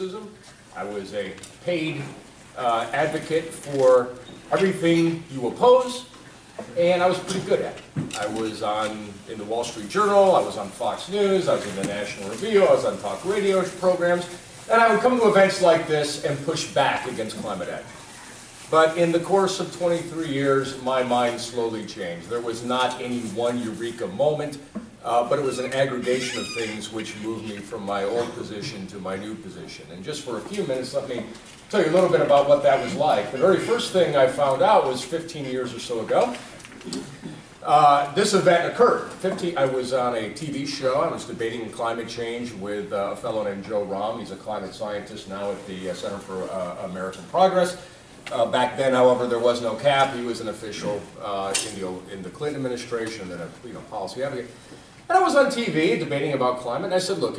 I was a paid advocate for everything you oppose, and I was pretty good at it. I was in the Wall Street Journal, I was on Fox News, I was in the National Review, I was on talk radio programs, and I would come to events like this and push back against climate action. But in the course of 23 years, my mind slowly changed. There was not any one eureka moment, but it was an aggregation of things which moved me from my old position to my new position. And just for a few minutes, let me tell you a little bit about what that was like. The very first thing I found out was 15 years or so ago. This event occurred. I was on a TV show. I was debating climate change with a fellow named Joe Rahm. He's a climate scientist now at the Center for American Progress. Back then, however, there was no cap. He was an official in the Clinton administration and a policy advocate. And I was on TV debating about climate, and I said, look,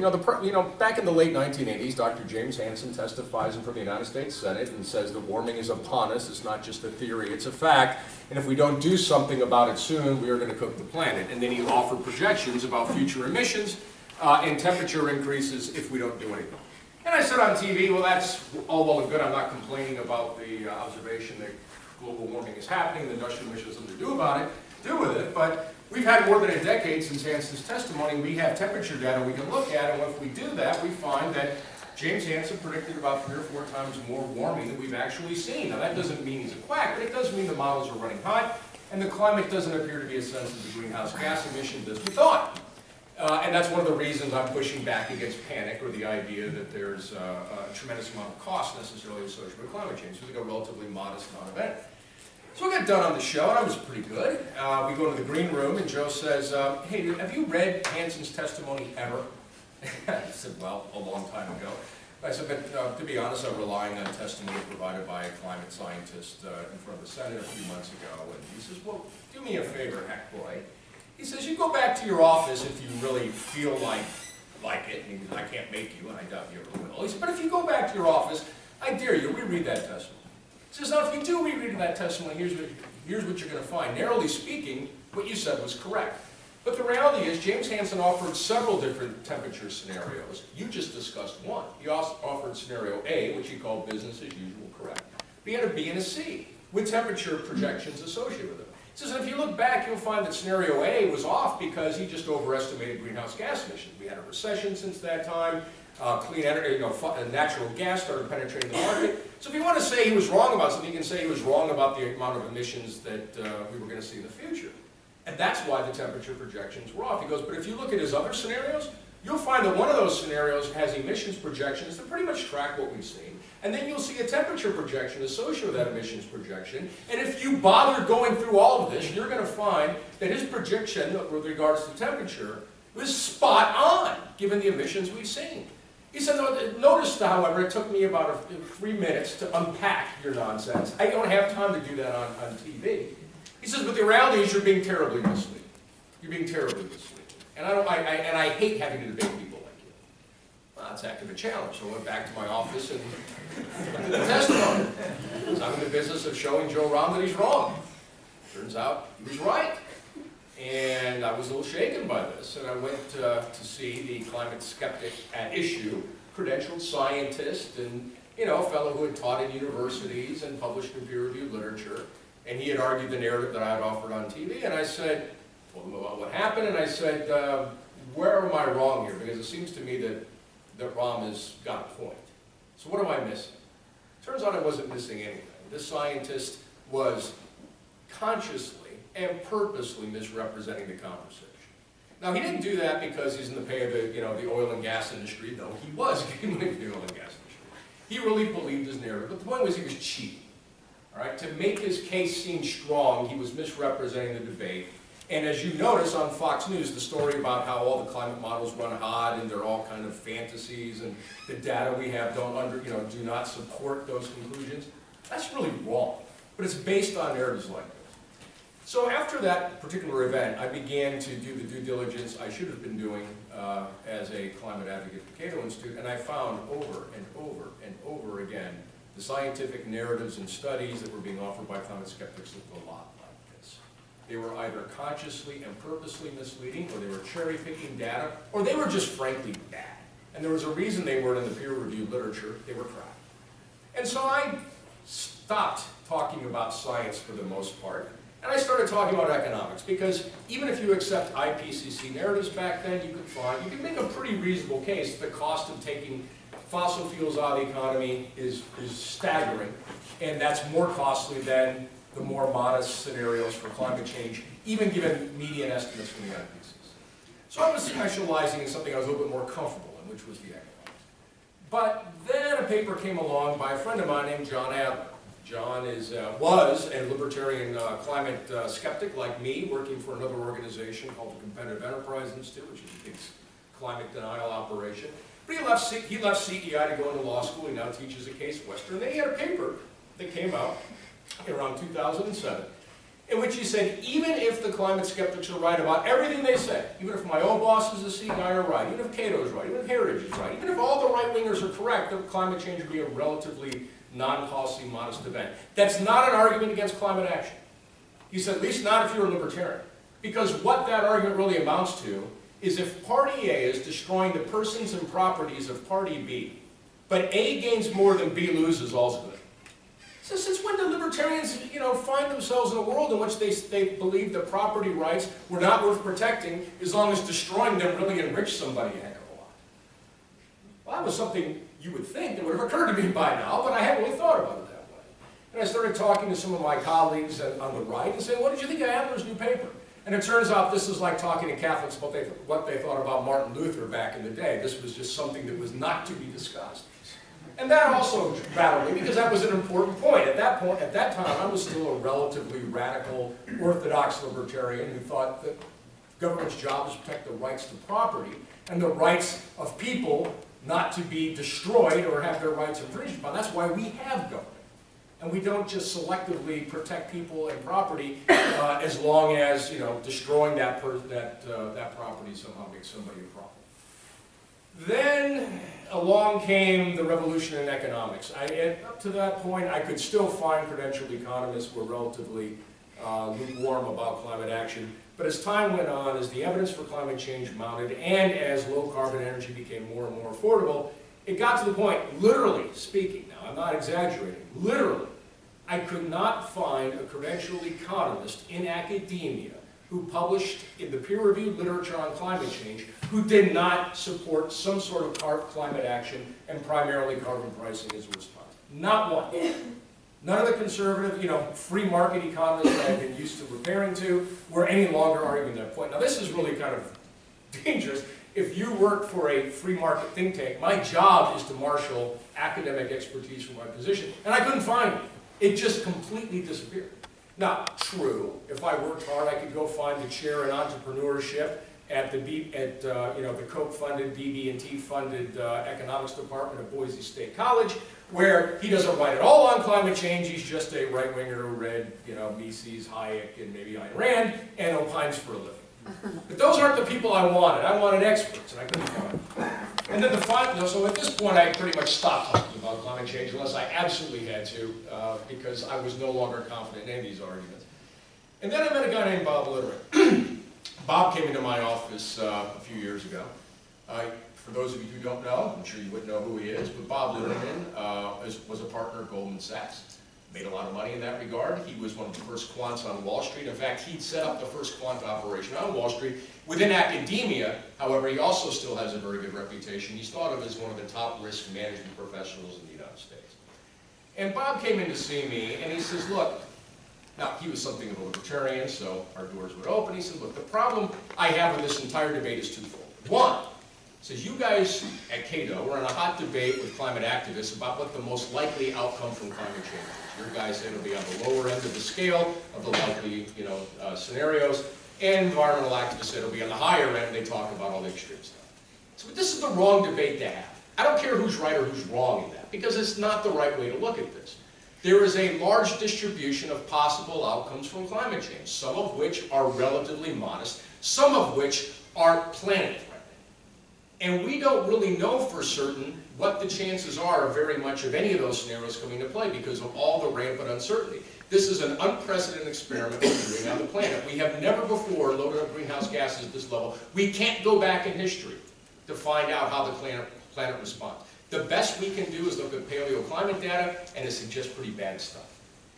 back in the late 1980s, Dr. James Hansen testifies in front of the United States Senate and says that warming is upon us. It's not just a theory, it's a fact. And if we don't do something about it soon, we are going to cook the planet. And then he offered projections about future emissions and temperature increases if we don't do anything. And I said on TV, well, that's all well and good. I'm not complaining about the observation that global warming is happening, the industrial emissions have something to do with it, but we've had more than a decade since Hansen's testimony. We have temperature data we can look at, and if we do that, we find that James Hansen predicted about 3 or 4 times more warming than we've actually seen. Now, that doesn't mean he's a quack, but it does mean the models are running hot, and the climate doesn't appear to be as sensitive to greenhouse gas emissions as we thought. And that's one of the reasons I'm pushing back against panic, or the idea that there's a tremendous amount of cost necessarily associated with climate change. So it's like a relatively modest non-event. So we got done on the show, and I was pretty good. We go to the green room, and Joe says, hey, have you read Hansen's testimony ever? I said, well, a long time ago. I said, but to be honest, I'm relying on testimony provided by a climate scientist in front of the Senate a few months ago. And he says, well, do me a favor, hack boy. He says, you go back to your office if you really feel like it. And he says, I can't make you, and I doubt you ever will. He said, but if you go back to your office, I dare you, reread that testimony. He says, now if you do reread that testimony, here's what you're going to find. Narrowly speaking, what you said was correct. But the reality is, James Hansen offered several different temperature scenarios. You just discussed one. He also offered scenario A, which he called business as usual correct. But he had a B and a C, with temperature projections associated with them. He says, and if you look back, you'll find that scenario A was off because he just overestimated greenhouse gas emissions. We had a recession since that time. Clean energy, natural gas started penetrating the market. So if you want to say he was wrong about something, you can say he was wrong about the amount of emissions that we were going to see in the future. And that's why the temperature projections were off. He goes, but if you look at his other scenarios, you'll find that one of those scenarios has emissions projections that pretty much track what we've seen. And then you'll see a temperature projection associated with that emissions projection. And if you bother going through all of this, you're going to find that his projection with regards to temperature was spot on, given the emissions we've seen. He said, notice, however, it took me about 3 minutes to unpack your nonsense. I don't have time to do that on TV. He says, but the reality is you're being terribly misleading. You're being terribly misleading. And I hate having to debate people like you. Well, that's active a challenge. So I went back to my office and looked at the testimony. Because I'm in the business of showing Joe Rahm that he's wrong. Turns out he was right. And I was a little shaken by this, and I went to see the climate skeptic at issue, credentialed scientist, and a fellow who had taught in universities and published in peer-reviewed literature, and he had argued the narrative that I had offered on TV, and I said, told him about what happened, and I said, where am I wrong here? Because it seems to me that Rahm has got a point. So what am I missing? Turns out I wasn't missing anything. This scientist was consciously and purposely misrepresenting the conversation. Now, he didn't do that because he's in the pay of the oil and gas industry, though he was getting money from the oil and gas industry. He really believed his narrative, but the point was he was cheating. All right? To make his case seem strong, he was misrepresenting the debate. And as you notice on Fox News, the story about how all the climate models run hot and they're all kind of fantasies and the data we have do not support those conclusions, that's really wrong. But it's based on narratives like this. So after that particular event, I began to do the due diligence I should have been doing as a climate advocate for the Cato Institute, and I found over and over and over again the scientific narratives and studies that were being offered by climate skeptics looked a lot like this. They were either consciously and purposely misleading, or they were cherry-picking data, or they were just frankly bad. And there was a reason they weren't in the peer-reviewed literature. They were crap. And so I stopped talking about science for the most part, and I started talking about economics, because even if you accept IPCC narratives back then, you could make a pretty reasonable case that the cost of taking fossil fuels out of the economy is staggering, and that's more costly than the more modest scenarios for climate change, even given median estimates from the IPCC. So I was specializing in something I was a little bit more comfortable in, which was the economics. But then a paper came along by a friend of mine named John Adler. John was a libertarian climate skeptic like me, working for another organization called the Competitive Enterprise Institute, which is a big climate denial operation. But he left CEI to go into law school. He now teaches at Case Western. And then he had a paper that came out around 2007, in which he said, even if the climate skeptics are right about everything they say, even if my old bosses, the CEI, are right, even if Cato's right, even if Heritage is right, even if all the right-wingers are correct, that climate change would be a relatively non-costly, modest event. That's not an argument against climate action. He said, at least not if you're a libertarian. Because what that argument really amounts to is if Party A is destroying the persons and properties of Party B, but A gains more than B loses, all's good. So since when do libertarians, find themselves in a world in which they believe that property rights were not worth protecting as long as destroying them really enriched somebody a heck of a lot? Well, that was something you would think that would have occurred to me by now, but I hadn't really thought about it that way. And I started talking to some of my colleagues on the right and saying, what did you think of Adler's new paper? And it turns out this is like talking to Catholics about what they thought about Martin Luther back in the day. This was just something that was not to be discussed. And that also rattled me, because that was an important point. At that time, I was still a relatively radical, orthodox libertarian who thought that government's job is to protect the rights to property and the rights of people not to be destroyed or have their rights infringed upon. That's why we have government. And we don't just selectively protect people and property as long as, destroying that property somehow makes somebody a problem. Then along came the revolution in economics. Up to that point, I could still find credentialed economists who were relatively lukewarm about climate action. But as time went on, as the evidence for climate change mounted, and as low-carbon energy became more and more affordable, it got to the point, literally speaking, now I'm not exaggerating, literally, I could not find a credentialed economist in academia who published in the peer-reviewed literature on climate change who did not support some sort of climate action and primarily carbon pricing as a response. Not one. None of the conservative, free market economists that I've been used to referring to were any longer arguing that point. Now this is really kind of dangerous. If you work for a free market think tank, my job is to marshal academic expertise for my position, and I couldn't find it. It just completely disappeared. Now, true, if I worked hard, I could go find the chair in entrepreneurship at the Koch-funded, BB&T funded economics department at Boise State College, where he doesn't write at all on climate change. He's just a right-winger who read, Mises, Hayek, and maybe Ayn Rand, and opines for a living. But those aren't the people I wanted. I wanted experts, and I couldn't find them. And then so at this point, I pretty much stopped talking about climate change unless I absolutely had to, because I was no longer confident in any of these arguments. And then I met a guy named Bob Litterin. Bob came into my office a few years ago. For those of you who don't know, I'm sure you wouldn't know who he is, but Bob Litterin was a partner at Goldman Sachs. Made a lot of money in that regard. He was one of the first quants on Wall Street. In fact, he'd set up the first quant operation on Wall Street. Within academia, however, he also still has a very good reputation. He's thought of as one of the top risk management professionals in the United States. And Bob came in to see me, and he says, look, now he was something of a libertarian, so our doors would open. He said, look, the problem I have with this entire debate is twofold. One, says you guys at Cato were in a hot debate with climate activists about what the most likely outcome from climate change is. Your guys said it'll be on the lower end of the scale of the likely scenarios, and environmental activists said it'll be on the higher end. They talk about all the extreme stuff. So this is the wrong debate to have. I don't care who's right or who's wrong in that, because it's not the right way to look at this. There is a large distribution of possible outcomes from climate change, some of which are relatively modest, some of which are planet-threatening. And we don't really know for certain what the chances are of very much of any of those scenarios coming to play because of all the rampant uncertainty. This is an unprecedented experiment we're doing on the planet. We have never before loaded up greenhouse gases at this level. We can't go back in history to find out how the planet response. The best we can do is look at paleoclimate data, and it suggests pretty bad stuff.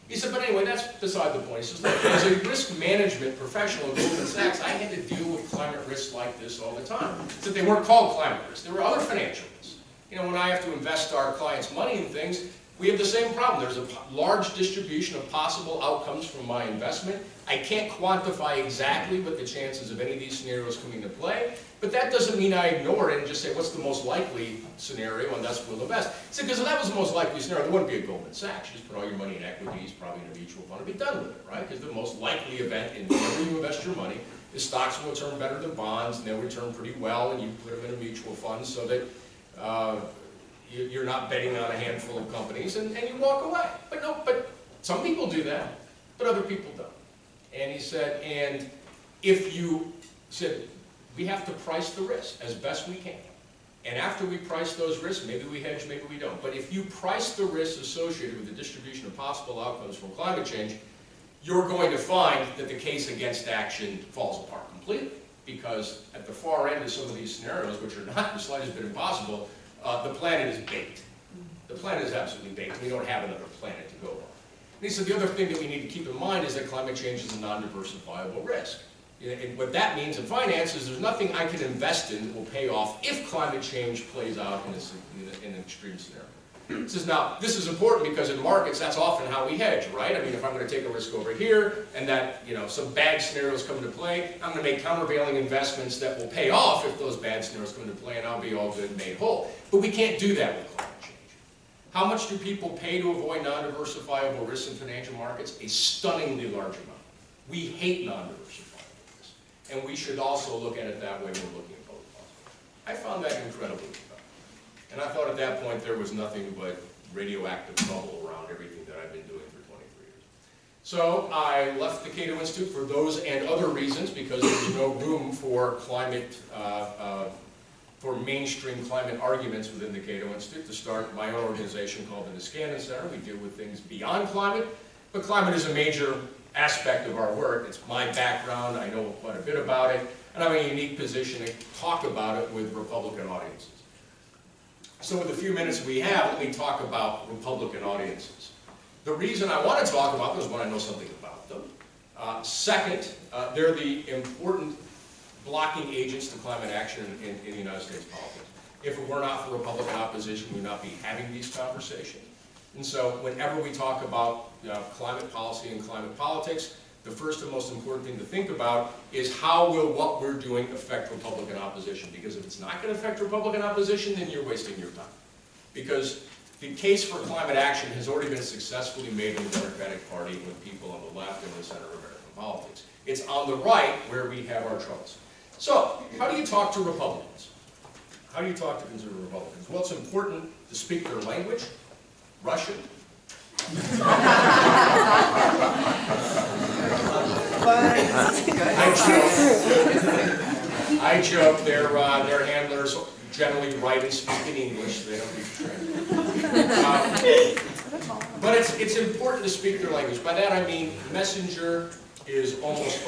He said, but anyway, that's beside the point. He says, look, as a risk management professional at Goldman Sachs, I had to deal with climate risks like this all the time. He said they weren't called climate risks. There were other financial risks. You know, when I have to invest our clients' money in things, we have the same problem. There's a large distribution of possible outcomes from my investment. I can't quantify exactly what the chances of any of these scenarios come into play, but that doesn't mean I ignore it and just say, what's the most likely scenario, and that's we'll invest. So, because if that was the most likely scenario, there wouldn't be a Goldman Sachs. You just put all your money in equities, probably in a mutual fund, and be done with it, right? Because the most likely event in wherever you invest your money is stocks will return better than bonds, and they'll return pretty well, and you put them in a mutual fund so that you're not betting on a handful of companies, and you walk away. But some people do that, but other people don't. And he said, and if you said, we have to price the risk as best we can. And after we price those risks, maybe we hedge, maybe we don't. But if you price the risks associated with the distribution of possible outcomes from climate change, you're going to find that the case against action falls apart completely. Because at the far end of some of these scenarios, which are not the slightest bit impossible, the planet is baked. The planet is absolutely baked. We don't have another planet to go on. And he said the other thing that we need to keep in mind is that climate change is a non-diversifiable risk. And what that means in finance is there's nothing I can invest in that will pay off if climate change plays out in an extreme scenario. He says, now, this is important because in markets, that's often how we hedge, right? I mean, if I'm going to take a risk over here and that, you know, some bad scenarios come into play, I'm going to make countervailing investments that will pay off if those bad scenarios come into play, and I'll be all good and made whole. But we can't do that with climate change. How much do people pay to avoid non-diversifiable risks in financial markets? A stunningly large amount. We hate non-diversifiable risks. And we should also look at it that way when we're looking at public policy. I found that incredibly compelling. And I thought at that point there was nothing but radioactive bubble around everything that I've been doing for 23 years. So I left the Cato Institute for those and other reasons, because there was no room for climate, for mainstream climate arguments within the Cato Institute, to start my own organization called the Niskanen Center. We deal with things beyond climate, but climate is a major aspect of our work. It's my background, I know quite a bit about it, and I'm in a unique position to talk about it with Republican audiences. So with the few minutes we have, let me talk about Republican audiences. The reason I want to talk about them is when I know something about them. Second, they're the important blocking agents to climate action in the United States politics. If it were not for Republican opposition, we would not be having these conversations. And so whenever we talk about climate policy and climate politics, the first and most important thing to think about is how will what we're doing affect Republican opposition? Because if it's not going to affect Republican opposition, then you're wasting your time. Because the case for climate action has already been successfully made in the Democratic Party with people on the left and the center of American politics. It's on the right where we have our troubles. So, how do you talk to Republicans? How do you talk to conservative Republicans? Well, it's important to speak their language, Russian. I joke. Their handlers generally write and speak in English. They don't need to translate. But it's important to speak their language. By that I mean messenger is almost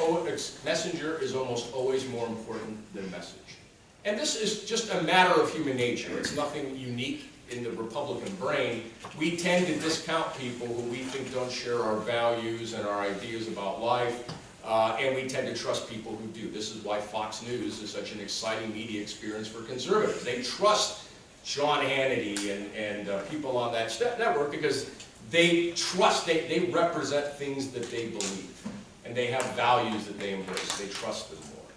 always more important than message. And this is just a matter of human nature. It's nothing unique in the Republican brain. We tend to discount people who we think don't share our values and our ideas about life, and we tend to trust people who do. This is why Fox News is such an exciting media experience for conservatives. They trust Sean Hannity and people on that network because they trust, they represent things that they believe, and they have values that they embrace. They trust them more.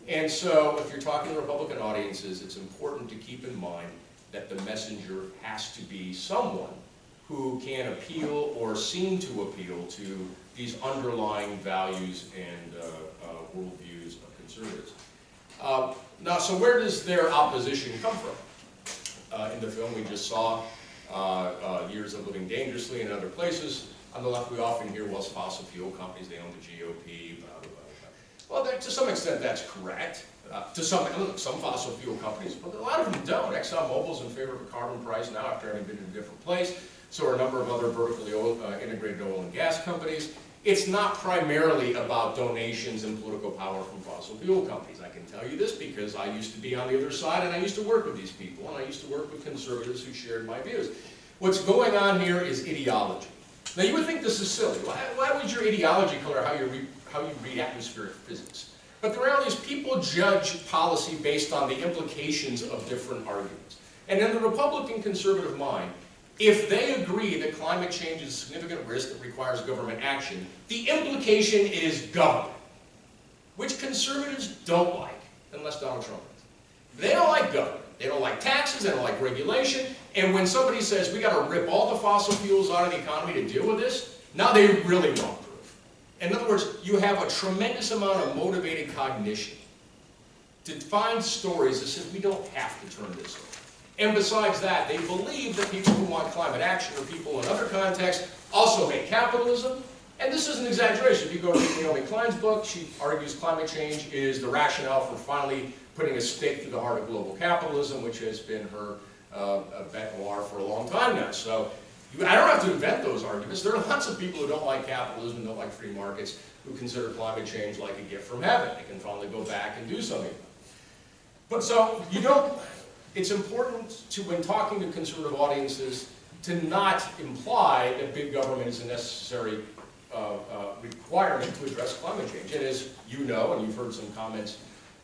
And so if you're talking to Republican audiences, it's important to keep in mind that the messenger has to be someone who can appeal or seem to appeal to these underlying values and worldviews of conservatives. Now, so where does their opposition come from? In the film we just saw, Years of Living Dangerously and other places. On the left, we often hear, well, fossil fuel companies, they own the GOP, blah, blah, blah. Well, to some extent, that's correct. Some fossil fuel companies, but a lot of them don't. ExxonMobil's in favor of a carbon price now after having been in a different place. So are a number of other vertically integrated oil and gas companies. It's not primarily about donations and political power from fossil fuel companies. I can tell you this because I used to be on the other side and I used to work with these people and I used to work with conservatives who shared my views. What's going on here is ideology. Now you would think this is silly. Why would your ideology color how you read atmospheric physics? But the reality is people judge policy based on the implications of different arguments. And in the Republican conservative mind, if they agree that climate change is a significant risk that requires government action, the implication is government, which conservatives don't like, unless Donald Trump is. They don't like government. They don't like taxes, they don't like regulation, and when somebody says we got to rip all the fossil fuels out of the economy to deal with this, now they really want proof. In other words, you have a tremendous amount of motivated cognition to find stories that says we don't have to turn this over. And besides that, they believe that people who want climate action or people in other contexts also hate capitalism. And this is an exaggeration. If you go to Naomi Klein's book, she argues climate change is the rationale for finally putting a stake through the heart of global capitalism, which has been her bête noire for a long time now. So I don't have to invent those arguments. There are lots of people who don't like capitalism, don't like free markets, who consider climate change like a gift from heaven. They can finally go back and do something. But so you don't. It's important to, when talking to conservative audiences, to not imply that big government is a necessary requirement to address climate change. And as you know, and you've heard some comments,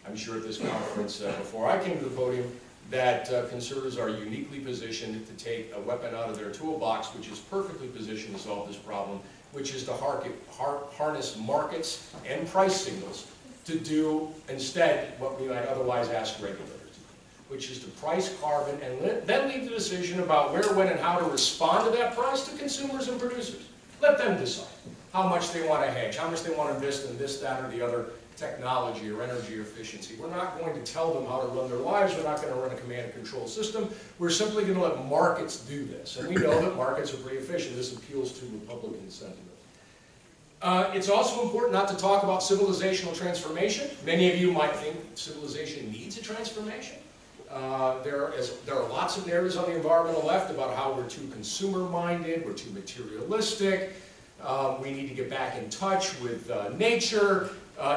I'm sure at this conference before I came to the podium, that conservatives are uniquely positioned to take a weapon out of their toolbox, which is perfectly positioned to solve this problem, which is to harness markets and price signals to do instead what we might otherwise ask regulators, which is to price carbon and then leave the decision about where, when, and how to respond to that price to consumers and producers. Let them decide how much they want to hedge, how much they want to invest in this, that, or the other technology or energy efficiency. We're not going to tell them how to run their lives. We're not going to run a command and control system. We're simply going to let markets do this. And we know that markets are pretty efficient. This appeals to Republican sentiment. It's also important not to talk about civilizational transformation. Many of you might think civilization needs a transformation. There are lots of narratives on the environmental left about how we're too consumer-minded, we're too materialistic, we need to get back in touch with nature.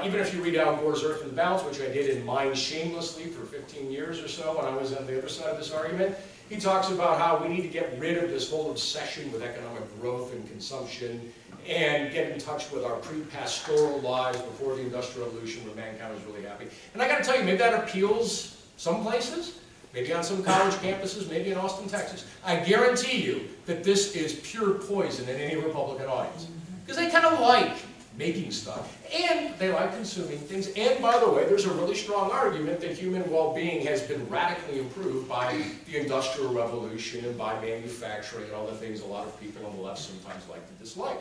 Even if you read Al Gore's Earth in Balance, which I did in Mind Shamelessly for 15 years or so when I was on the other side of this argument, he talks about how we need to get rid of this whole obsession with economic growth and consumption and get in touch with our pre-pastoral lives before the Industrial Revolution where mankind was really happy. And I got to tell you, maybe that appeals some places, maybe on some college campuses, maybe in Austin, Texas. I guarantee you that this is pure poison in any Republican audience. Because they kind of like making stuff, and they like consuming things, and by the way, there's a really strong argument that human well-being has been radically improved by the Industrial Revolution and by manufacturing and all the things a lot of people on the left sometimes like to dislike.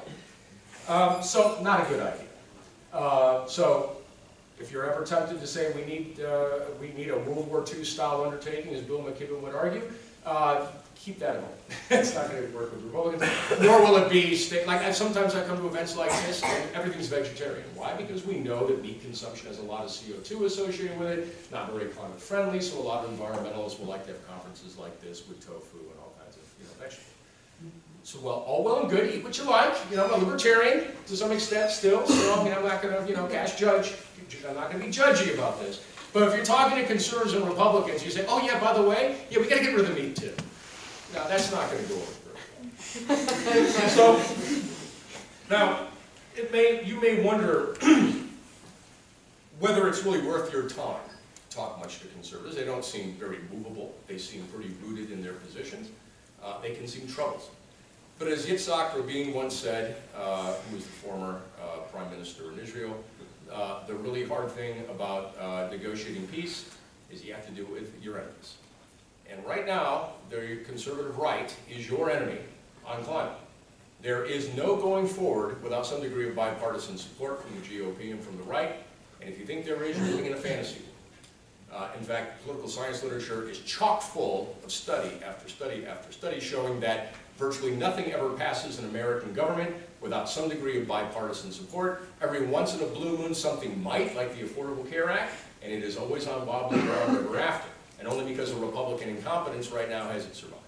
So, not a good idea. So, if you're ever tempted to say we need a World War II style undertaking, as Bill McKibben would argue, keep that in mind. It's not going to work with Republicans, nor will it be, sometimes I come to events like this and everything's vegetarian. Why? Because we know that meat consumption has a lot of CO2 associated with it, not very climate friendly, so a lot of environmentalists will like to have conferences like this with tofu and all kinds of vegetables. So, well, all well and good, eat what you like. I'm a libertarian to some extent still, so I'm not going to, cast judge. I'm not going to be judgy about this. But if you're talking to conservatives and Republicans, you say, oh yeah, by the way, yeah, we got to get rid of the meat too. Now, that's not going to go over very well. So, now, you may wonder whether it's really worth your time to talk much to conservatives. They don't seem very movable. They seem pretty rooted in their positions. They can seem troublesome. But as Yitzhak Rabin once said, who was the former prime minister in Israel, the really hard thing about negotiating peace is you have to do it with your enemies. And right now, the conservative right is your enemy on climate. There is no going forward without some degree of bipartisan support from the GOP and from the right. And if you think there is, you're living in a fantasy world. In fact, political science literature is chock full of study after study after study showing that virtually nothing ever passes in American government without some degree of bipartisan support. Every once in a blue moon, something might, like the Affordable Care Act, and it is always on wobbly ground ever after. And only because of Republican incompetence right now has it survived.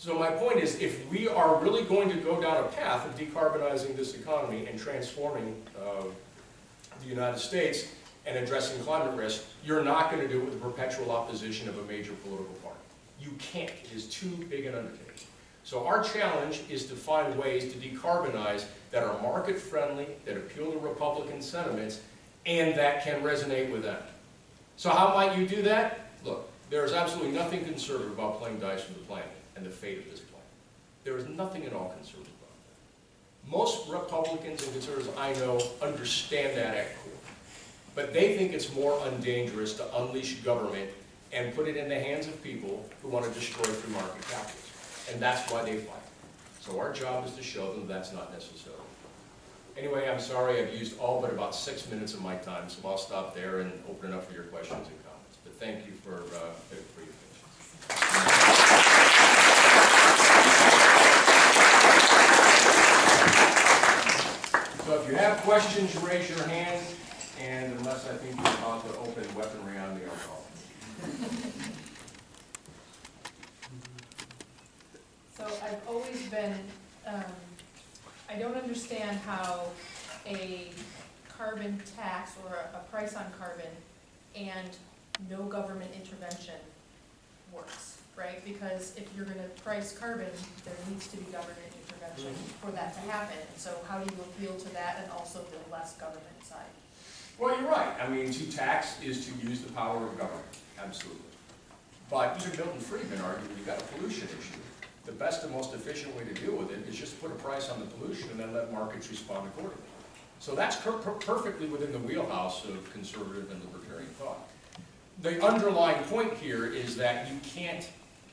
So my point is, if we are really going to go down a path of decarbonizing this economy and transforming the United States and addressing climate risk, you're not going to do it with the perpetual opposition of a major political party. You can't. It is too big an undertaking. So our challenge is to find ways to decarbonize that are market-friendly, that appeal to Republican sentiments, and that can resonate with them. So how might you do that? Look, there is absolutely nothing conservative about playing dice with the planet and the fate of this planet. There is nothing at all conservative about that. Most Republicans and conservatives I know understand that at core. But they think it's more undangerous to unleash government and put it in the hands of people who want to destroy free market capitalism. And that's why they fight. So our job is to show them that's not necessary. Anyway, I'm sorry I've used all but about 6 minutes of my time, so I'll stop there and open it up for your questions and comments. But thank you for your patience. So if you have questions, raise your hand, and unless I think you're about to open weaponry on me, I'll call. So I've always been, I don't understand how a carbon tax or a price on carbon and no government intervention works, right? Because if you're going to price carbon, there needs to be government intervention for that to happen. And so how do you appeal to that and also the less government side? Well, you're right. I mean, to tax is to use the power of government, absolutely. But even Milton Friedman argued when you've got a pollution issue, the best and most efficient way to deal with it is just put a price on the pollution and then let markets respond accordingly. So that's perfectly within the wheelhouse of conservative and libertarian thought. The underlying point here is that you can't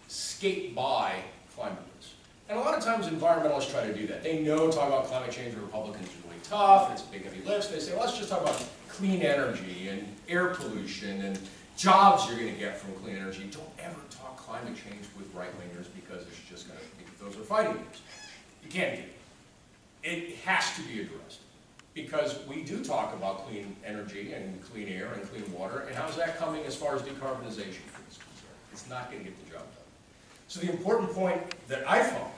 skate by climate risk. And a lot of times environmentalists try to do that. They know talking about climate change with Republicans is really tough, it's big heavy lifts. They say, well, let's just talk about clean energy and air pollution and jobs you're going to get from clean energy. Don't ever talk climate change with right-wingers because it's just going to be, those are fighting groups. You can't do it. It has to be addressed because we do talk about clean energy and clean air and clean water, and how's that coming as far as decarbonization is concerned? It's not going to get the job done. So the important point that I found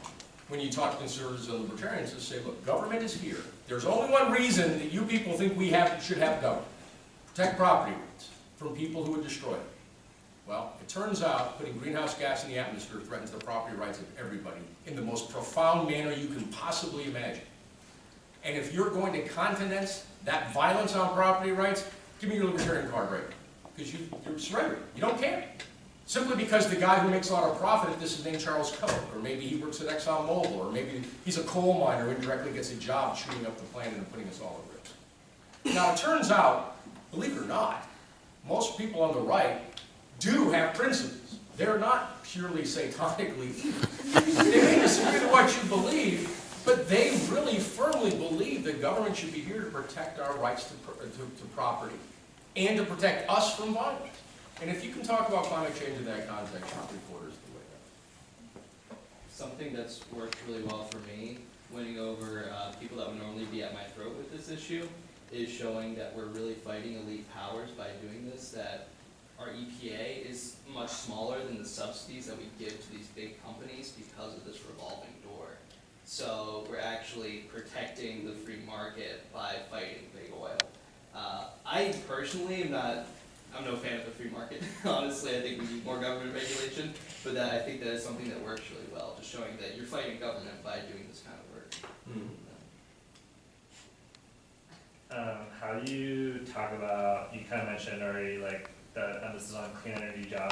when you talk to conservatives and libertarians is say, look, government is here. There's only one reason that you people think we should have government. Protect property rights from people who would destroy it. Well, it turns out putting greenhouse gas in the atmosphere threatens the property rights of everybody in the most profound manner you can possibly imagine. And if you're going to countenance that violence on property rights, give me your libertarian card right now. Because you're surrendering. You don't care. Simply because the guy who makes a lot of profit, if this is named Charles Koch, or maybe he works at ExxonMobil, or maybe he's a coal miner who indirectly gets a job shooting up the planet and putting us all at risk. Now, it turns out, believe it or not, most people on the right do have principles. They're not purely satanically evil. They may disagree with what you believe, but they really firmly believe that government should be here to protect our rights to property and to protect us from violence. And if you can talk about climate change in that context, three-quarters of the way down. Something that's worked really well for me, winning over people that would normally be at my throat with this issue, is showing that we're really fighting elite powers by doing this, that our EPA is much smaller than the subsidies that we give to these big companies because of this revolving door. So we're actually protecting the free market by fighting big oil. I personally I'm no fan of the free market. Honestly, I think we need more government regulation, but I think that is something that works really well, just showing that you're fighting government by doing this kind of work. How do you talk about, you kind of mentioned already, like the emphasis on clean energy jobs